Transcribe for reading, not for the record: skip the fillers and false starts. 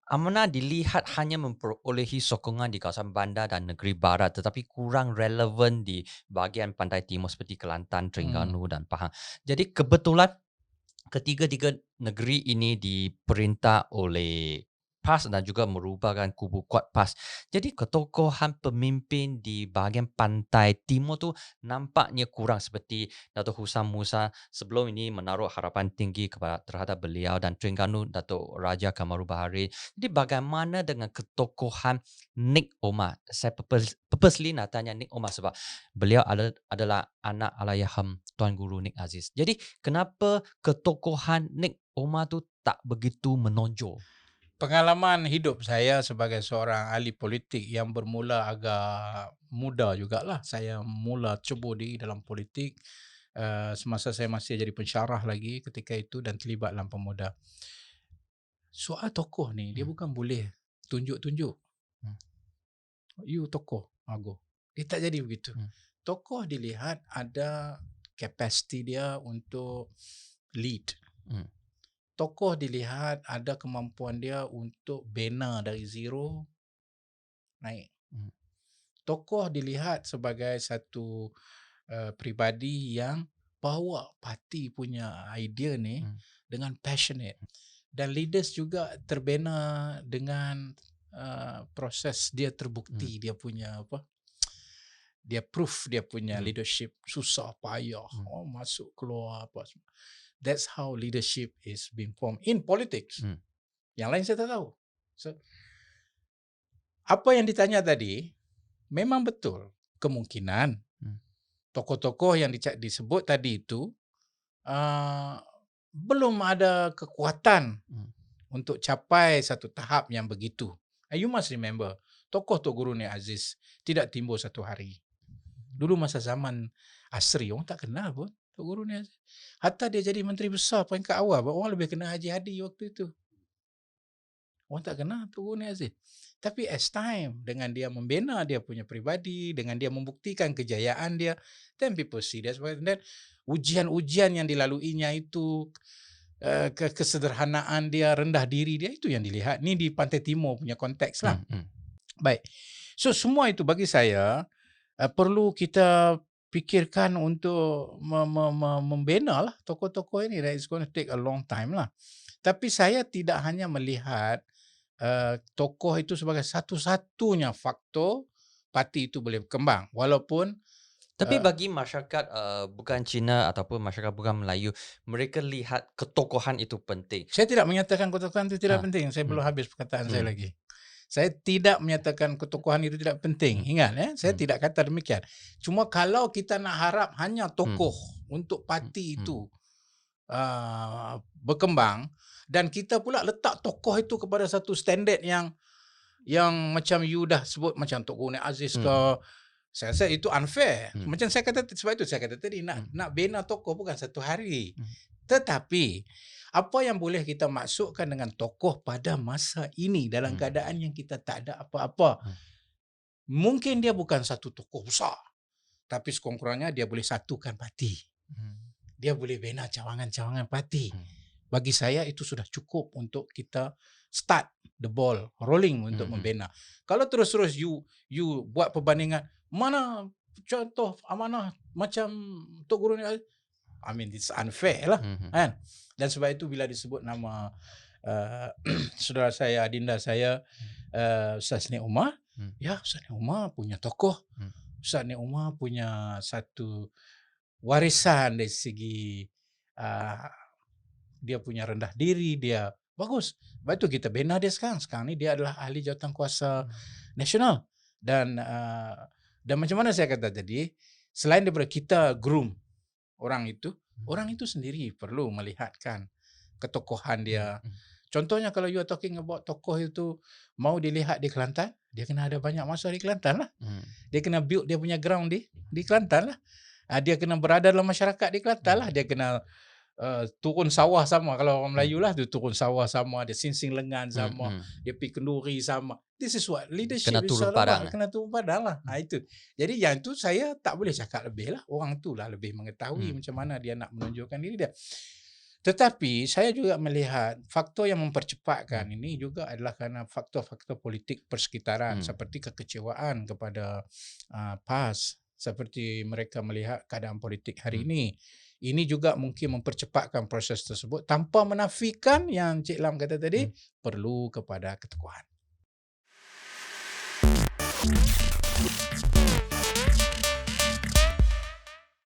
Amanah dilihat hanya memperolehi sokongan di kawasan bandar dan negeri barat tetapi kurang relevan di bahagian pantai timur seperti Kelantan, Hmm. Terengganu dan Pahang. Jadi kebetulan ketiga-tiga negeri ini diperintah oleh PAS dan juga merupakan kubu kuat PAS. Jadi ketokohan pemimpin di bahagian pantai timur tu nampaknya kurang seperti Datuk Husam Musa sebelum ini menaruh harapan tinggi terhadap beliau dan Terengganu Datuk Raja Kamaru Bahari. Jadi bagaimana dengan ketokohan Nick Omar? Saya purposely nak tanya Nick Omar sebab beliau adalah anak Allahyarham Tuan Guru Nick Aziz. Jadi kenapa ketokohan Nick Omar tu tak begitu menonjol? Pengalaman hidup saya sebagai seorang ahli politik yang bermula agak muda jugalah. Saya mula cebur diri dalam politik semasa saya masih jadi pensyarah lagi ketika itu dan terlibat dalam pemuda. Soal tokoh ni dia Hmm, bukan boleh tunjuk-tunjuk, hmm, "You tokoh, go." Dia tak jadi begitu. hmm, Tokoh dilihat ada kapasiti dia untuk lead. hmm, Tokoh dilihat ada kemampuan dia untuk bina dari zero naik. hmm, Tokoh dilihat sebagai satu peribadi yang bawa parti punya idea ni hmm, dengan passionate, dan leaders juga terbina dengan proses dia hmm, terbukti dia punya apa, dia proof dia punya hmm, leadership susah payah, hmm, oh masuk keluar apa semua. That's how leadership is being formed in politics. hmm, Yang lain saya tak tahu. So, apa yang ditanya tadi memang betul, kemungkinan hmm, tokoh-tokoh yang disebut tadi itu uh, belum ada kekuatan hmm, untuk capai satu tahap yang begitu. You must remember, tokoh Tok Guru Nik Aziz tidak timbul satu hari. Dulu masa zaman Asri, orang tak kenal pun Tok Guru Nik Aziz. Hatta dia jadi menteri besar peringkat awal, orang lebih kenal Haji Hadi waktu itu. Orang tak kenal Tok Guru Nik Aziz. Tapi as time, dengan dia membina dia punya peribadi, dengan dia membuktikan kejayaan dia, then people see that. Dan ujian-ujian yang dilaluinya itu, kesederhanaan dia, rendah diri dia, itu yang dilihat. Ni di Pantai Timur punya konteks lah. hmm, hmm. Baik. So semua itu bagi saya perlu kita fikirkan untuk membina lah tokoh-tokoh ini. That is going to take a long time lah. Tapi saya tidak hanya melihat tokoh itu sebagai satu-satunya faktor parti itu boleh berkembang. Walaupun Tapi uh, bagi masyarakat bukan Cina ataupun masyarakat bukan Melayu, mereka lihat ketokohan itu penting. saya tidak menyatakan ketokohan itu tidak Ah, penting. Saya hmm, belum habis perkataan saya hmm, lagi. Saya tidak menyatakan ketokohan itu tidak penting. hmm, Ingat, saya hmm, tidak kata demikian. Cuma kalau kita nak harap hanya hmm, tokoh untuk hmm, parti hmm, itu berkembang, dan kita pula letak tokoh itu kepada satu standard yang macam you dah sebut, macam Tok Guru Nik Aziz hmm, ke, hmm, saya rasa itu unfair. hmm, Macam saya kata, sebab itu saya kata tadi, nak hmm, nak bina tokoh bukan satu hari. hmm, Tetapi apa yang boleh kita masukkan dengan tokoh pada masa ini dalam hmm, keadaan yang kita tak ada apa-apa. hmm, Mungkin dia bukan satu tokoh besar, tapi sekurang-kurangnya dia boleh satukan parti. hmm, Dia boleh bina cawangan-cawangan parti. hmm, Bagi saya itu sudah cukup untuk kita start the ball rolling untuk hmm, hmm. membina. Kalau terus-terus you buat perbandingan, mana contoh amanah macam Tok Guru ni, I mean it's unfair lah, Mhm, kan? Dan sebab itu bila disebut nama uh, saudara saya, adinda saya, mhm, Ustaz Nik Umar, mhm, ya Ustaz Nik Umar punya tokoh. mhm, Ustaz Nik Umar punya satu warisan dari segi uh, dia punya rendah diri, dia bagus. Sebab itu kita bina dia sekarang. Sekarang ni dia adalah ahli jawatankuasa mhm, nasional. Dan macam mana saya kata tadi, selain daripada kita groom orang itu sendiri perlu melihatkan ketokohan mhm, dia. mhm, Contohnya kalau you are talking about tokoh itu mau dilihat di Kelantan, dia kena ada banyak masa di Kelantan lah. mhm, Dia kena build dia punya ground di Kelantan lah. Dia kena berada dalam masyarakat di Kelantan lah. mhm, Dia kena turun sawah sama, kalau orang mhm, Melayu lah, dia turun sawah sama, dia singsing lengan mhm, sama, mhm. dia pergi kenduri sama. This is what leadership Kena is turun all padang, about. eh? Kena turun padang lah. Mhm, Itu. Jadi yang tu saya tak boleh cakap lebih lah. Orang tu lah lebih mengetahui mhm, macam mana dia nak menunjukkan diri dia. Tetapi saya juga melihat faktor yang Hmm. mempercepatkan ini juga adalah karena faktor-faktor politik persekitaran Hmm. seperti kekecewaan kepada PAS, seperti mereka melihat keadaan politik hari Hmm. ini. Ini juga mungkin mempercepatkan proses tersebut tanpa menafikan yang Cik Lam kata tadi, Hmm. perlu kepada keteguhan.